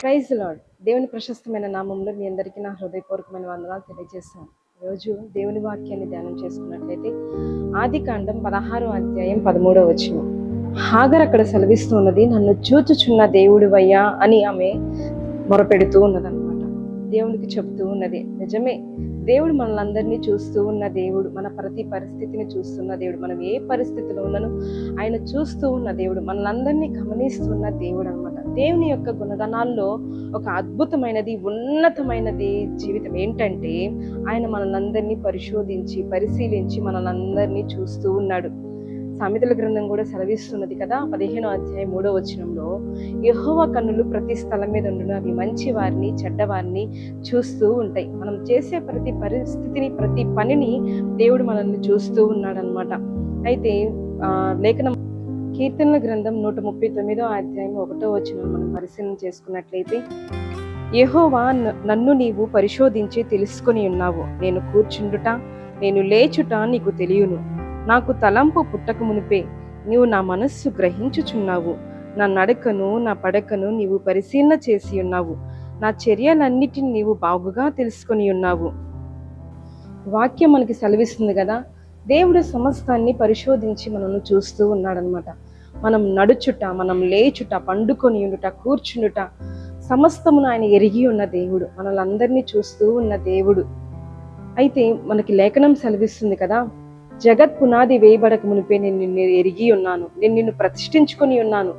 Praise lord. దేవుని ప్రశస్తమైన నామంలో మీ అందరికీ నా హృదయపూర్వకమైన వందనాలు తెలియజేస్తాను. ఈరోజు దేవుని వాక్యాన్ని ధ్యానం చేసుకున్నట్లయితే ఆదికాండం 16వ అధ్యాయం 13వ వచనం. హాగర్ అక్కడ సెలవిస్తూ ఉన్నది, నన్ను చూచుచున్న దేవుడివయ్యా అని ఆమె మొరపెడుతూ ఉన్నదన్నమాట. దేవునికి చెప్తూ ఉన్నది. నిజమే, దేవుడు మనల్ని చూస్తూ ఉన్న దేవుడు, మన ప్రతి పరిస్థితిని చూస్తున్న దేవుడు. మనం ఏ పరిస్థితిలో ఉన్నానో ఆయన చూస్తూ ఉన్న దేవుడు, మనల్ని గమనిస్తున్న దేవుడు అనమాట. దేవుని యొక్క గుణగణాల్లో ఒక అద్భుతమైనది, ఉన్నతమైనది జీవితం ఏంటంటే ఆయన మనల్ని పరిశోధించి పరిశీలించి మనల్ని చూస్తూ ఉన్నాడు. సామెతల గ్రంథం కూడా సెలవిస్తున్నది కదా, 15వ అధ్యాయం 3వ వచనంలో, యెహోవా కన్నులు ప్రతి స్థలం మీద ఉండును, అవి మంచి వారిని చెడ్డవారిని చూస్తూ ఉంటాయి. మనం చేసే ప్రతి పరిస్థితిని, ప్రతి పనిని దేవుడు మనల్ని చూస్తూ ఉన్నాడనమాట. అయితే లేఖనం కీర్తనల గ్రంథం 139వ అధ్యాయం 1వ వచనం మనం పరిశీలన చేసుకున్నట్లయితే, యెహోవా నన్ను నీవు పరిశోధించి తెలుసుకొని ఉన్నావు, నేను కూర్చుండుట నేను లేచుట నీకు తెలియను, నాకు తలంపు పుట్టక మునిపే నీవు నా మనస్సు గ్రహించుచున్నావు, నా నడకను నా పడకను నీవు పరిశీలన చేసి ఉన్నావు, నా చర్యలన్నిటిని నీవు బాగుగా తెలుసుకొని ఉన్నావు. వాక్యం మనకి సెలవిస్తుంది కదా, దేవుడు సమస్తాన్ని పరిశోధించి మనల్ని చూస్తూ ఉన్నాడనమాట. మనం నడుచుట, మనం లేచుట, పండుకొని ఉండుట, కూర్చుండుట సమస్తమును ఆయన ఎరిగి ఉన్న దేవుడు, మనల్ని చూస్తూ ఉన్న దేవుడు. అయితే మనకి లేఖనం సెలవిస్తుంది కదా, జగత్ పునాది వేయబడక మునిపే నేను నిన్ను ఎరిగి ఉన్నాను, నేను నిన్ను ప్రతిష్ఠించుకొని ఉన్నాను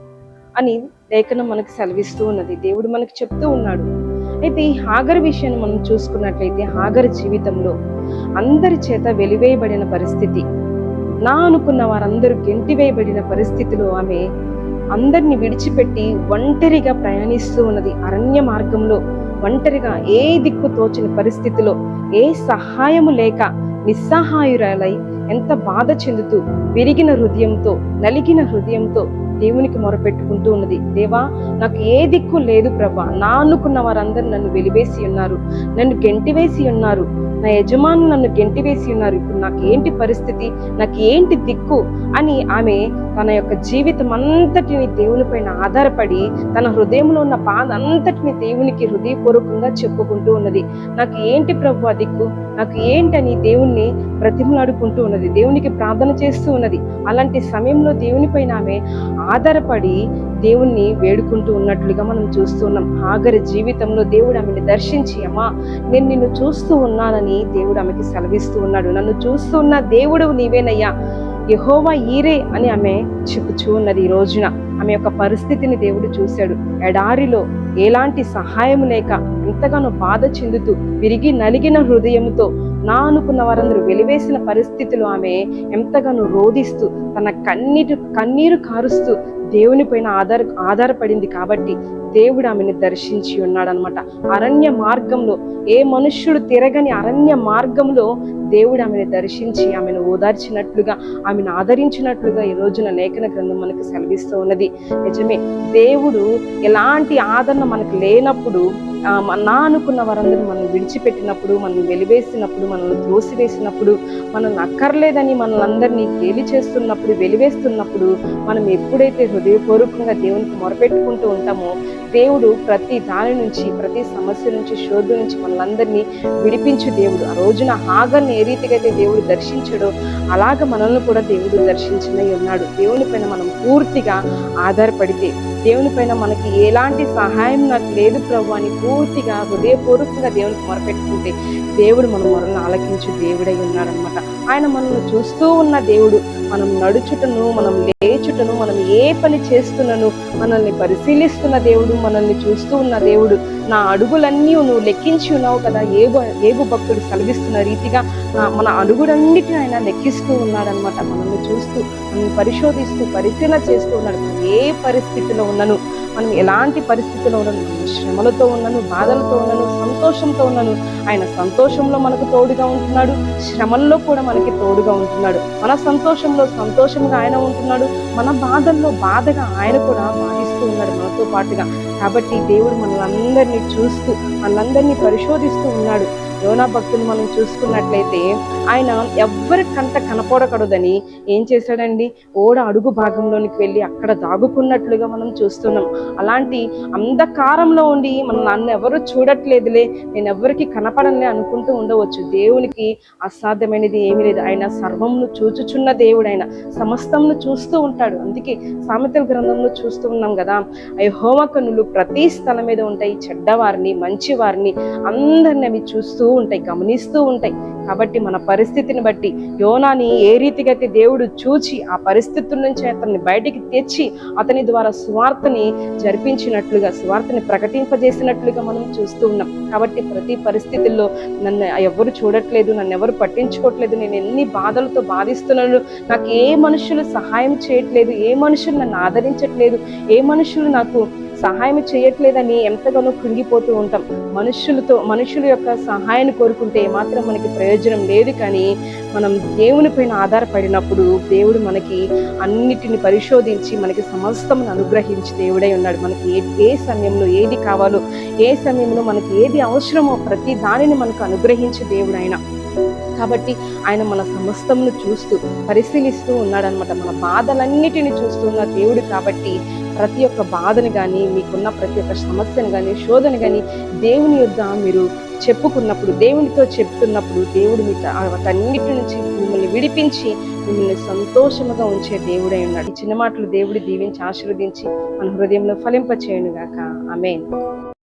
అని లేఖనం మనకు సెలవిస్తూ ఉన్నది. దేవుడు మనకు చెప్తూ ఉన్నాడు. అయితే ఈ హాగర్ విషయాన్ని మనం చూసుకున్నట్లయితే, హాగర్ జీవితంలో అందరి చేత వెలివేయబడిన పరిస్థితి, నా అనుకున్న వారందరూ గెంటివేయబడిన పరిస్థితిలో ఆమె అందరిని విడిచిపెట్టి ఒంటరిగా ప్రయాణిస్తూ ఉన్నది. అరణ్య మార్గంలో ఒంటరిగా, ఏ దిక్కు తోచని పరిస్థితిలో, ఏ సహాయము లేక నిస్సహాయురాలై ఎంత బాధ చెందుతూ విరిగిన హృదయంతో, నలిగిన హృదయంతో దేవునికి మొరపెట్టుకుంటూ ఉన్నది. దేవా, నాకు ఏ దిక్కు లేదు ప్రభా, నా అనుకున్న వారందరూ నన్ను వెలివేసి ఉన్నారు, నన్ను గెంటివేసి ఉన్నారు, నా యజమానులు నన్ను గెంటివేసి ఉన్నారు, ఇప్పుడు నాకు ఏంటి పరిస్థితి, నాకు ఏంటి దిక్కు అని ఆమె తన యొక్క జీవితం అంతటిని దేవుని పైన ఆధారపడి తన హృదయంలో ఉన్న బాధ అంతటిని దేవునికి హృదయపూర్వకంగా చెప్పుకుంటూ ఉన్నది. నాకు ఏంటి ప్రభు దిక్కు, నాకు ఏంటని దేవుణ్ణి బ్రతిమలాడుకుంటూ ఉన్నది, దేవునికి ప్రార్థన చేస్తూ ఉన్నది. అలాంటి సమయంలో దేవుని పైన ఆమె ఆధారపడి దేవుణ్ణి వేడుకుంటూ ఉన్నట్లుగా మనం చూస్తున్నాం. హాగర్ జీవితంలో దేవుడు ఆమెను దర్శించి, అమ్మా నేను నిన్ను చూస్తూ ఉన్నానని దేవుడు ఆమెకి సెలవిస్తూ ఉన్నాడు. నన్ను చూస్తూ ఉన్న దేవుడు నీవేనయ్యా, యెహోవా ఈరే అని ఆమె చెప్పుచూ ఉన్నది. ఈ రోజున ఆమె యొక్క పరిస్థితిని దేవుడు చూశాడు. ఎడారిలో ఎలాంటి సహాయం లేక ఎంతగానో బాధ చెందుతూ విరిగి నలిగిన హృదయంతో నా అనుకున్న వారందరూ వెలివేసిన పరిస్థితిలో ఆమె ఎంతగానో రోధిస్తూ తన కన్నీరు కారుస్తూ దేవుని పైన ఆధారపడింది. కాబట్టి దేవుడు ఆమెను దర్శించి ఉన్నాడనమాట. అరణ్య మార్గంలో, ఏ మనుష్యుడు తిరగని అరణ్య మార్గంలో దేవుడు ఆమెను దర్శించి ఆమెను ఓదార్చినట్లుగా, ఆమెను ఆదరించినట్లుగా ఈ రోజున లేఖన గ్రంథం మనకు సెలవిస్తూ ఉన్నది. నిజమే, దేవుడు ఎలాంటి ఆదరణ మనకు లేనప్పుడు, నా అనుకున్న వారందరూ మనం విడిచిపెట్టినప్పుడు, మనం వెలివేసినప్పుడు, మనల్ని త్రోసివేసినప్పుడు, మనల్ని అక్కర్లేదని మనల్ని గేలి చేస్తున్నప్పుడు, వెలివేస్తున్నప్పుడు, మనం ఎప్పుడైతే హృదయపూర్వకంగా దేవునికి మొరపెట్టుకుంటూ ఉంటామో దేవుడు ప్రతి దాని నుంచి, ప్రతి సమస్య నుంచి, శోధ నుంచి మనల్ని విడిపించు దేవుడు. ఆ రోజున హాగర్ని ఏ రీతిగా అయితే దేవుడు దర్శించాడో అలాగ మనల్ని కూడా దేవుడు దర్శించనై ఉన్నాడు. దేవుని పైన మనం పూర్తిగా ఆధారపడితే, దేవుని పైన మనకి ఎలాంటి సహాయం నాకు లేదు ప్రభు అని పూర్తిగా హృదయపూర్వకంగా దేవునికి మొరపెట్టుకుంటే దేవుడు మన మొరలను ఆలకించు దేవుడై ఉన్నాడనమాట. ఆయన మనల్ని చూస్తూ ఉన్న దేవుడు, మనం నడుచుటను, మనం లేచుటను, మనం ఏ పని చేస్తున్నాను మనల్ని పరిశీలిస్తున్న దేవుడు, మనల్ని చూస్తూ ఉన్న దేవుడు. నా అడుగులన్నీ నువ్వు లెక్కించి ఉన్నావు కదా, ఏబు భక్తుడు సెలవిస్తున్న రీతిగా మన అడుగులన్నిటిని ఆయన లెక్కిస్తూ ఉన్నాడనమాట. మనల్ని చూస్తూ, మనల్ని పరిశోధిస్తూ, పరిశీలన చేస్తూ ఉన్నాడు. ఏ పరిస్థితిలో ఉన్నాను, మనం ఎలాంటి పరిస్థితిలో ఉన్నాను, శ్రమలతో ఉన్నాను, బాధలతో ఉన్నాను, సంతోషంతో ఉన్నాను, ఆయన సంతోషంలో మనకు తోడుగా ఉంటున్నాడు, శ్రమల్లో కూడా మనకి తోడుగా ఉంటున్నాడు. మన సంతోషంలో సంతోషంగా ఆయన ఉంటున్నాడు, మన బాధల్లో బాధగా ఆయన కూడా బాధిస్తూ ఉన్నాడు మనతో పాటుగా. కాబట్టి దేవుడు మనల్ని చూస్తూ, మనల్ని పరిశోధిస్తూ ఉన్నాడు. యోనా భక్తుని మనం చూసుకున్నట్లయితే ఆయన ఎవ్వరి కంట కనపడకూడదని ఏం చేశాడండి, ఓడ అడుగు భాగంలోనికి వెళ్ళి అక్కడ దాగుకున్నట్లుగా మనం చూస్తున్నాం. అలాంటి అంధకారంలో ఉండి నన్ను ఎవరు చూడట్లేదులే, నేను ఎవరికి కనపడలే అనుకుంటూ ఉండవచ్చు. దేవునికి అసాధ్యమైనది ఏమీ లేదు. ఆయన సర్వమును చూచుచున్న దేవుడు, ఆయన సమస్తమును చూస్తూ ఉంటాడు. అందుకే సామెతల గ్రంథంలో చూస్తూ ఉన్నాం కదా, యెహోవా కన్నులు ప్రతి స్థలం మీద ఉంటాయి, చెడ్డవారిని మంచి వారిని అందరిని అవి చూస్తూ ఉంటాయి, గమనిస్తూ ఉంటాయి. కాబట్టి మన పరిస్థితిని బట్టి యోనాని ఏ రీతిగా అయితే దేవుడు చూచి ఆ పరిస్థితుల నుంచి అతన్ని బయటికి తెచ్చి అతని ద్వారా సువార్తని జరిపించినట్లుగా, సువార్తని ప్రకటింపజేసినట్లుగా మనం చూస్తూ ఉన్నాం. కాబట్టి ప్రతి పరిస్థితుల్లో నన్ను ఎవరు చూడట్లేదు, నన్ను ఎవరు పట్టించుకోవట్లేదు, నేను ఎన్ని బాధలతో బాధిస్తున్నాను, నాకు ఏ మనుషులు సహాయం చేయట్లేదు, ఏ మనుషులు నన్ను ఆదరించట్లేదు, ఏ మనుషులు నాకు సహాయం చేయట్లేదని ఎంతగానో కృంగిపోతూ ఉంటాం. మనుషుల యొక్క సహాయాన్ని కోరుకుంటే ఏమాత్రం మనకి ప్రయోజనం లేదు. కానీ మనం దేవుని పైన ఆధారపడినప్పుడు దేవుడు మనకి అన్నిటిని పరిశోధించి మనకి సమస్తమును అనుగ్రహించి దేవుడై ఉన్నాడు. మనకి ఏ సమయంలో ఏది కావాలో, ఏ సమయంలో మనకి ఏది అవసరమో ప్రతి దానిని మనకు అనుగ్రహించే దేవుడు ఆయన. కాబట్టి ఆయన మన సమస్తమును చూస్తూ పరిశీలిస్తూ ఉన్నాడనమాట. మన బాధలన్నిటిని చూస్తున్న దేవుడు. కాబట్టి ప్రతి ఒక్క బాధను కానీ, మీకున్న ప్రతి ఒక్క సమస్యను కానీ, శోధన కానీ దేవుని యొద్ద మీరు చెప్పుకున్నప్పుడు, దేవునితో చెప్తున్నప్పుడు దేవుడు మీకు వాటన్నిటి నుంచి మిమ్మల్ని విడిపించి మిమ్మల్ని సంతోషముగా ఉంచే దేవుడై ఉన్నాడు. ఈ చిన్న మాటలు దేవుడు దీవించి ఆశీర్వదించి మన హృదయంలో ఫలింపచేయును గాక. ఆమేన్.